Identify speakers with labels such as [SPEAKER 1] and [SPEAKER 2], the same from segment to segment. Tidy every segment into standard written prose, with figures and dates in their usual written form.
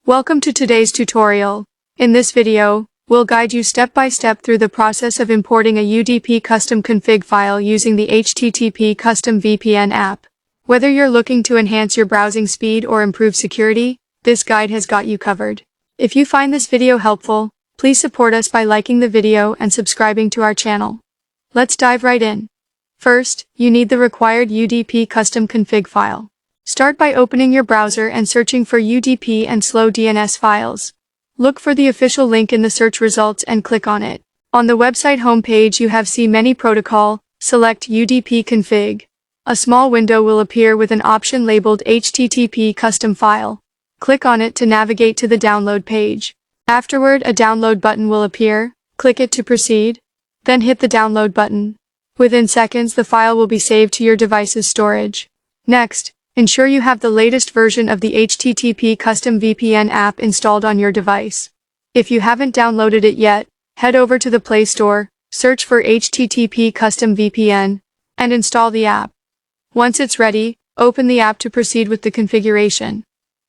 [SPEAKER 1] Welcome to today's tutorial. In this video, we'll guide you step by step through the process of importing a UDP custom config file using the HTTP Custom VPN app. Whether you're looking to enhance your browsing speed or improve security, this guide has got you covered. If you find this video helpful, please support us by liking the video and subscribing to our channel. Let's dive right in. First, you need the required UDP custom config file. Start by opening your browser and searching for UDP and slow DNS files. Look for the official link in the search results and click on it. On the website homepage you have See Many Protocol, select UDP config. A small window will appear with an option labeled HTTP Custom File. Click on it to navigate to the download page. Afterward, a download button will appear. Click it to proceed. Then hit the download button. Within seconds the file will be saved to your device's storage. Next, ensure you have the latest version of the HTTP Custom VPN app installed on your device. If you haven't downloaded it yet, head over to the Play Store, search for HTTP Custom VPN, and install the app. Once it's ready, open the app to proceed with the configuration.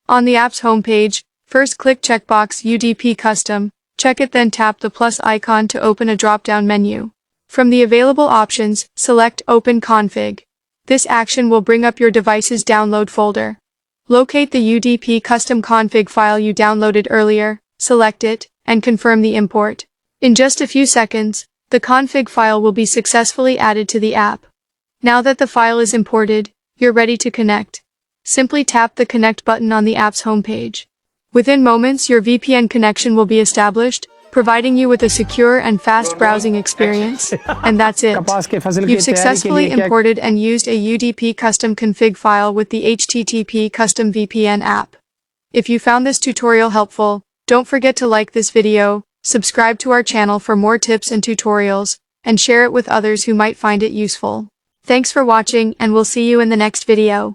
[SPEAKER 1] On the app's homepage, first click checkbox UDP Custom, check it, then tap the plus icon to open a drop-down menu. From the available options, select Open Config. This action will bring up your device's download folder. Locate the UDP custom config file you downloaded earlier, select it, and confirm the import. In just a few seconds, the config file will be successfully added to the app. Now that the file is imported, you're ready to connect. Simply tap the Connect button on the app's homepage. Within moments, your VPN connection will be established, providing you with a secure and fast browsing experience. And that's it. You've successfully imported and used a UDP custom config file with the HTTP Custom VPN app. If you found this tutorial helpful, don't forget to like this video, subscribe to our channel for more tips and tutorials, and share it with others who might find it useful. Thanks for watching, and we'll see you in the next video.